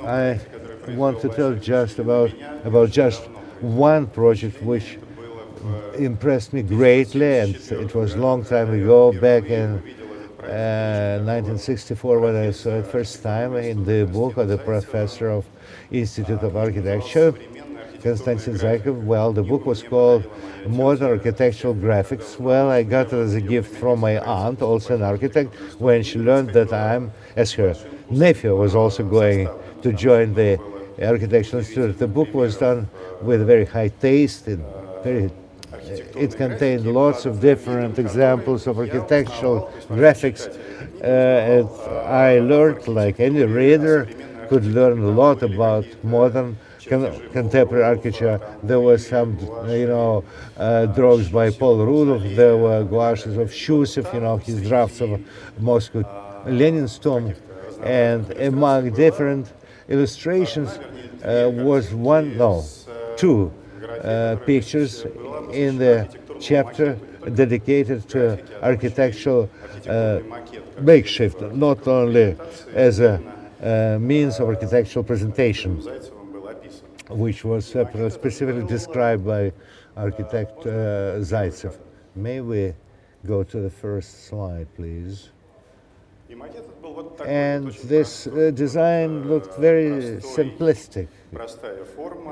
I want to tell just about just one project which impressed me greatly, and it was a long time ago, back in 1964, when I saw it first time in the book of the professor of Institute of Architecture, Konstantin Zykov. Well, the book was called Modern Architectural Graphics. Well, I got it as a gift from my aunt, also an architect, when she learned that as her nephew was also going to join the Architectural Institute. The book was done with very high taste and it contained lots of different examples of architectural graphics. And I learned, like any reader, could learn a lot about modern contemporary architecture. There were some, drawings by Paul Rudolph. There were gouaches of Shushev, his drafts of Moscow Lenin's tomb. And among different illustrations was two pictures in the chapter dedicated to architectural makeshift, not only as a means of architectural presentation, which was specifically described by architect Zaitsev. May we go to the first slide, please? And this design looked very simplistic.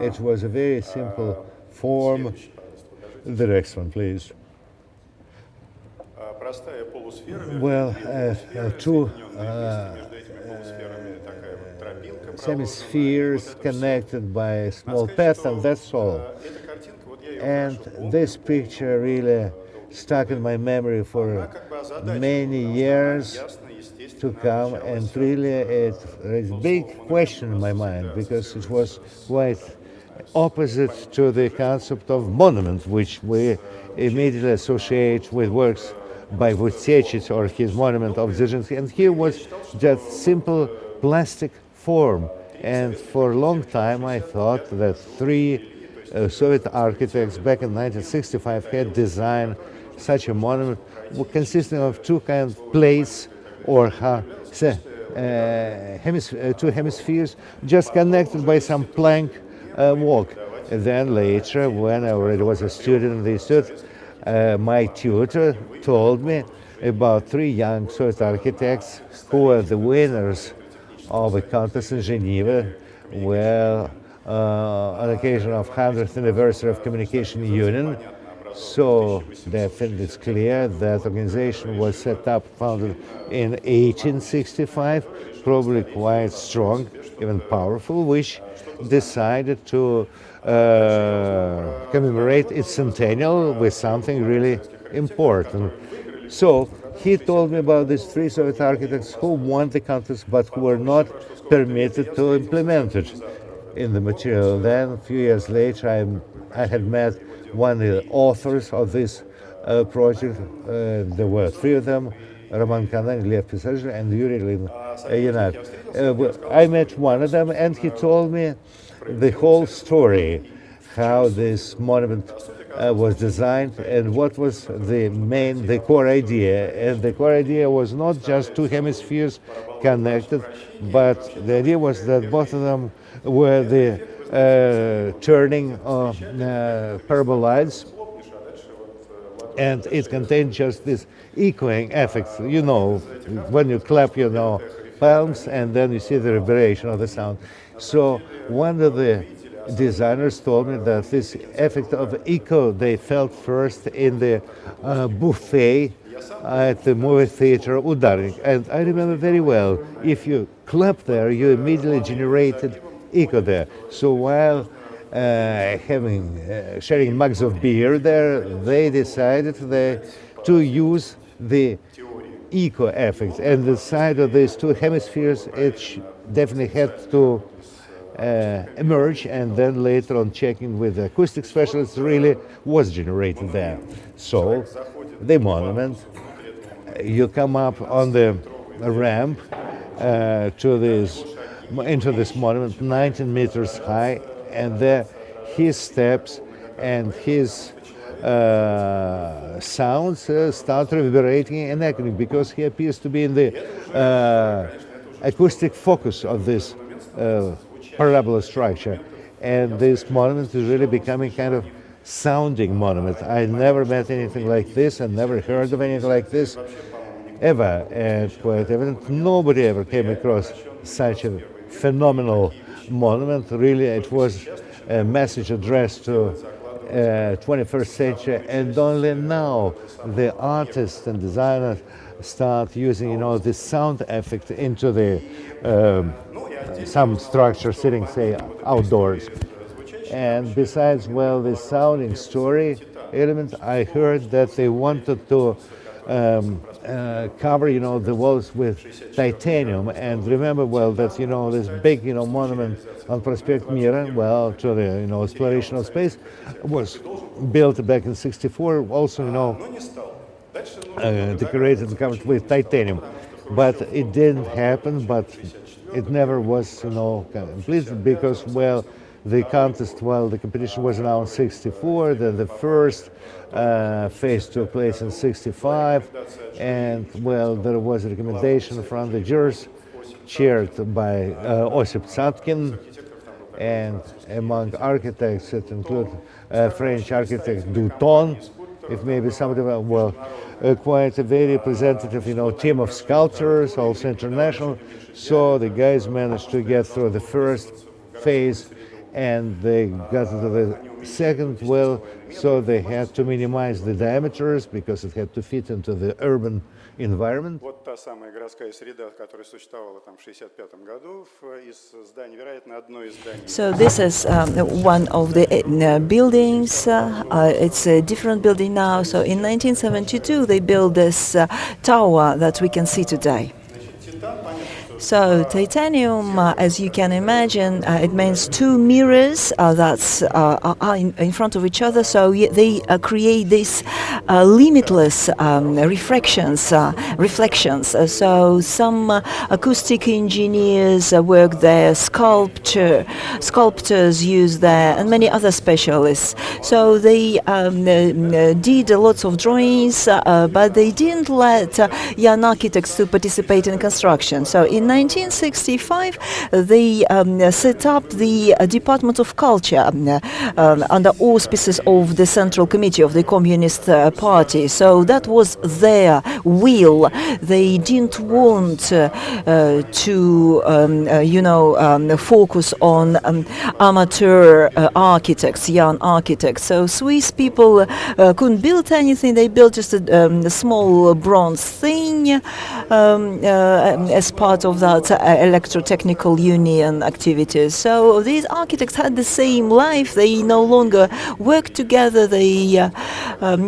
It was a very simple form. The next one, please. Well, two semi-spheres connected by a small path, and that's all. And this picture really stuck in my memory for many years to come, and really it raised a big question in my mind, because it was quite opposite to the concept of monument, which we immediately associate with works by Vucetich or his monument of Dzerzhinsky. And here was just simple plastic form. And for a long time I thought that three Soviet architects back in 1965 had designed such a monument consisting of two kind of plates or two hemispheres just connected by some plank walk. And then later, when I already was a student in the institute, my tutor told me about three young Soviet architects who were the winners of a contest in Geneva, well, on occasion of 100th anniversary of Communication Union. So I think it's clear that organization was set up, founded in 1865, probably quite strong, even powerful, which decided to commemorate its centennial with something really important. So he told me about these three Soviet architects who won the contest but who were not permitted to implement it in the material. Then a few years later I had met one of the authors of this project. There were three of them: Roman Kanan, Lev Pisarz, and Yuri Avvakumov. I met one of them, and he told me the whole story, how this monument was designed and what was the core idea. And the core idea was not just two hemispheres connected, but the idea was that both of them were the turning paraboloids, and it contained just this echoing effect. When you clap, palms, and then you see the reverberation of the sound. So one of the designers told me that this effect of echo they felt first in the buffet at the movie theater Udarnik. And I remember very well, if you clap there, you immediately generated echo there. So while sharing mugs of beer there, they decided to use the echo effect. And the side of these two hemispheres, it definitely had to emerge, and then later on checking with the acoustic specialists really was generated there. So the monument, you come up on the ramp into this monument, 19 meters high, and there his steps and his sounds start reverberating and echoing, because he appears to be in the acoustic focus of this parabola structure. And this monument is really becoming kind of sounding monument. I never met anything like this and never heard of anything like this ever. And quite evident, nobody ever came across such a phenomenal monument. Really, it was a message addressed to 21st century, and only now the artists and designers start using, this sound effect into the some structure sitting, say, outdoors. And besides, well, the sounding story element, I heard that they wanted to cover, the walls with titanium. And remember, well, that, this big, monument on Prospect Mira, well, to the, exploration of space, was built back in '64, also, decorated and covered with titanium. But it didn't happen, but it never was, completed because, well, the contest, the competition was announced in '64, then the first phase took place in '65, and, well, there was a recommendation from the jurors chaired by Osip Satkin, and among architects it include French architect Douton, if maybe somebody, well, quite a very representative, team of sculptors, also international. So the guys managed to get through the first phase, and they got into the second. Well, so they had to minimize the diameters because it had to fit into the urban environment. Вот та самая городская среда, которая существовала там в 1965 году из зданий, вероятно, одно из зданий. So this is one of the buildings. It's a different building now. So in 1972 they built this tower that we can see today. So titanium, as you can imagine, it means two mirrors that are in front of each other. So they create these limitless reflections. So some acoustic engineers work there, sculptors use there, and many other specialists. So they did lots of drawings, but they didn't let young architects to participate in construction. So in 1965, they set up the Department of Culture under auspices of the Central Committee of the Communist Party. So that was their will. They didn't want to, focus on amateur architects, young architects. So Swiss people couldn't build anything. They built just a small bronze thing as part of that electrotechnical union activities. So these architects had the same life. They no longer work together. They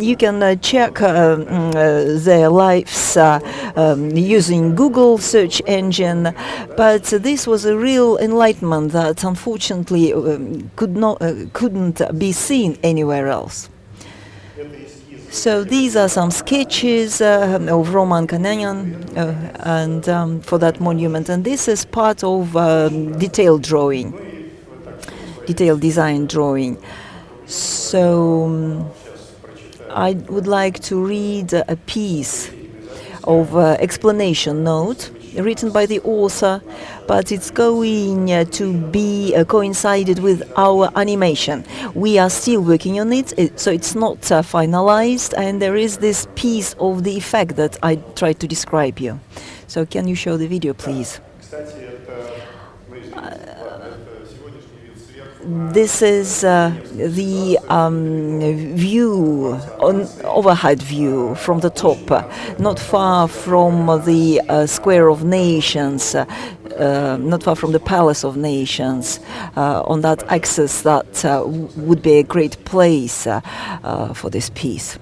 you can check their lives using Google search engine. But this was a real enlightenment that unfortunately couldn't be seen anywhere else. So these are some sketches of Roman Kanayan and for that monument, and this is part of detailed design drawing. So I would like to read a piece of explanation note written by the author, but it's going to be coincided with our animation. We are still working on it, so it's not finalized, and there is this piece of the effect that I tried to describe you. So can you show the video, please? This is the view, overhead view from the top, not far from the Square of Nations, not far from the Palace of Nations. On that axis, that would be a great place for this piece.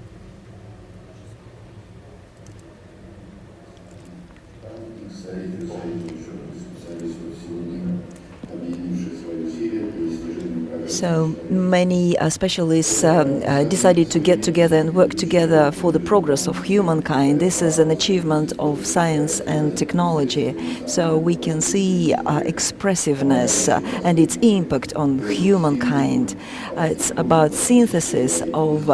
So many specialists decided to get together and work together for the progress of humankind. This is an achievement of science and technology. So we can see expressiveness and its impact on humankind. It's about synthesis of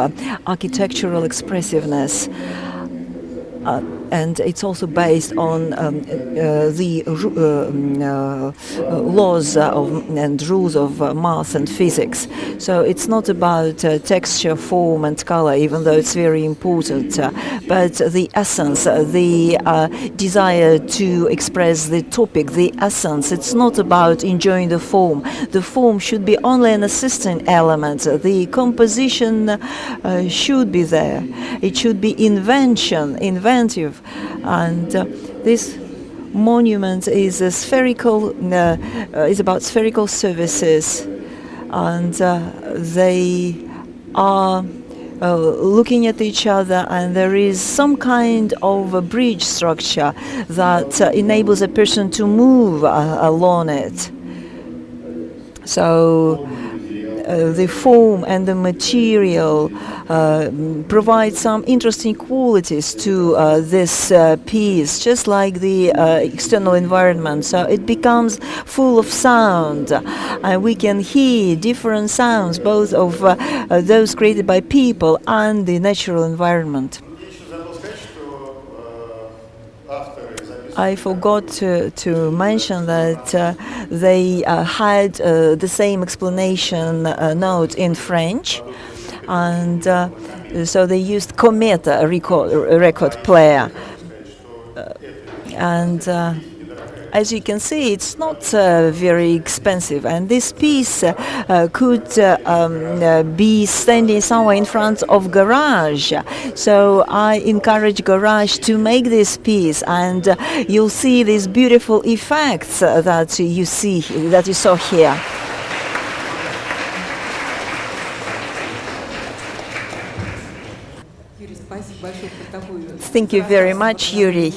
architectural expressiveness and it's also based on the laws and rules of math and physics. So it's not about texture, form, and color, even though it's very important, but the essence, the desire to express the topic, the essence. It's not about enjoying the form. The form should be only an assisting element. The composition should be there. It should be inventive, and this monument is a spherical. Is about spherical surfaces, and they are looking at each other, and there is some kind of a bridge structure that enables a person to move along it. So the form and the material provide some interesting qualities to this piece, just like the external environment. So it becomes full of sound, and we can hear different sounds, both of those created by people and the natural environment. I forgot to mention that they had the same explanation note in French, and so they used Cometa record player. And as you can see, it's not very expensive, and this piece could be standing somewhere in front of garage. So I encourage garage to make this piece, and you'll see these beautiful effects that you saw here. Thank you very much, Yuri.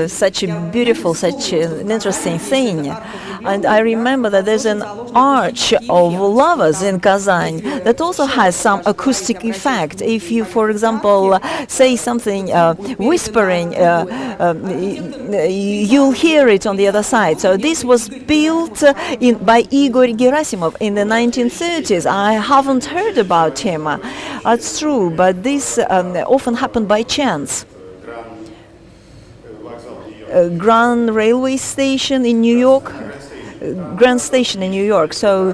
Such a beautiful, such an interesting thing. And I remember that there's an arch of lavas in Kazan that also has some acoustic effect. If you, for example, say something whispering, you'll hear it on the other side. So this was built by Igor Gerasimov in the 1930s. I haven't heard about him. That's true, but this often happened by chance. Grand Railway Station in New York, Grand Station in New York. So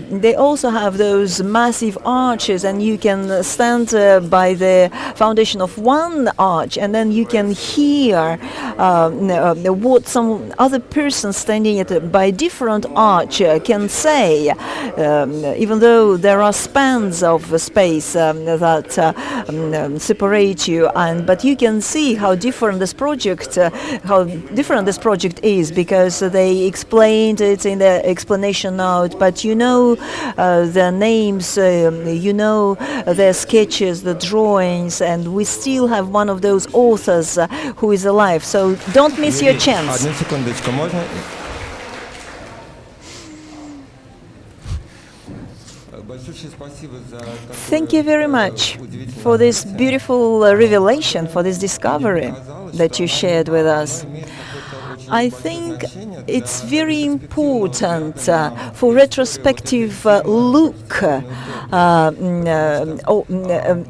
they also have those massive arches, and you can stand by the foundation of one arch, and then you can hear what some other person standing by different arch can say, even though there are spans of space that separate you. But you can see how different this project is, because they explained it in the explanation note, but you know their names, you know their sketches, the drawings, and we still have one of those authors who is alive. So don't miss your chance. Одну секундочку, можно? Thank you very much for this beautiful revelation, for this discovery that you shared with us. I think it's very important for retrospective look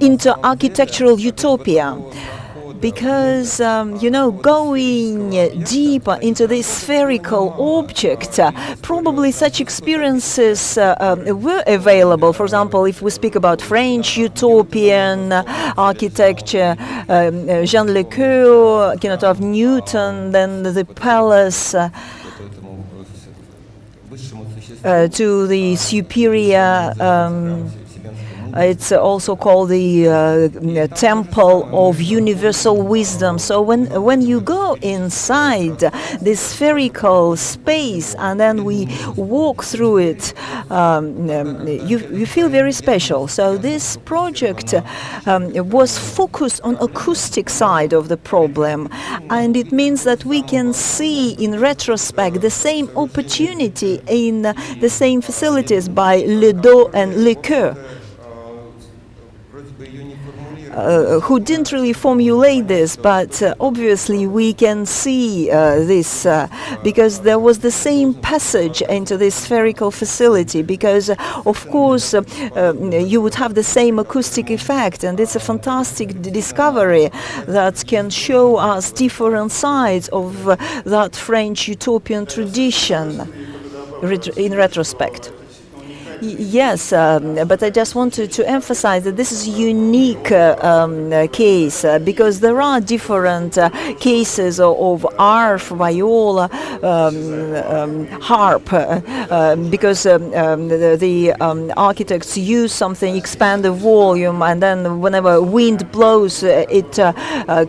into architectural utopia. Because, going deeper into this spherical object, probably such experiences were available. For example, if we speak about French utopian architecture, Jean Le Coeur, curator of Newton, then the palace, to the superior. It's also called the Temple of Universal Wisdom. So when you go inside this spherical space and then we walk through it, you feel very special. So this project was focused on acoustic side of the problem, and it means that we can see in retrospect the same opportunity in the same facilities by Le Coeur and Le Coeur. who didn't really formulate this, but obviously we can see this because there was the same passage into this spherical facility, because of course you would have the same acoustic effect, and it's a fantastic discovery that can show us different sides of that French utopian tradition in retrospect. Yes, but I just wanted to emphasize that this is a unique case because there are different cases of arf, viola, harp, because the architects use something, expand the volume, and then whenever wind blows, it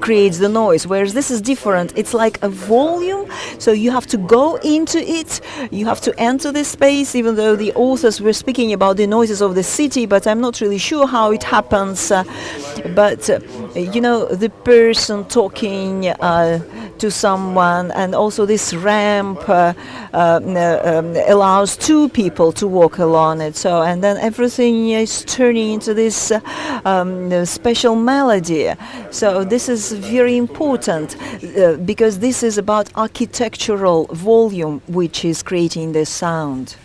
creates the noise. Whereas this is different. It's like a volume, so you have to go into it, you have to enter this space, even though the authors were speaking about the noises of the city, but I'm not really sure how it happens. But you know, the person talking to someone, and also this ramp allows two people to walk along it. So, and then everything is turning into this special melody. So this is very important because this is about architectural volume, which is creating this sound.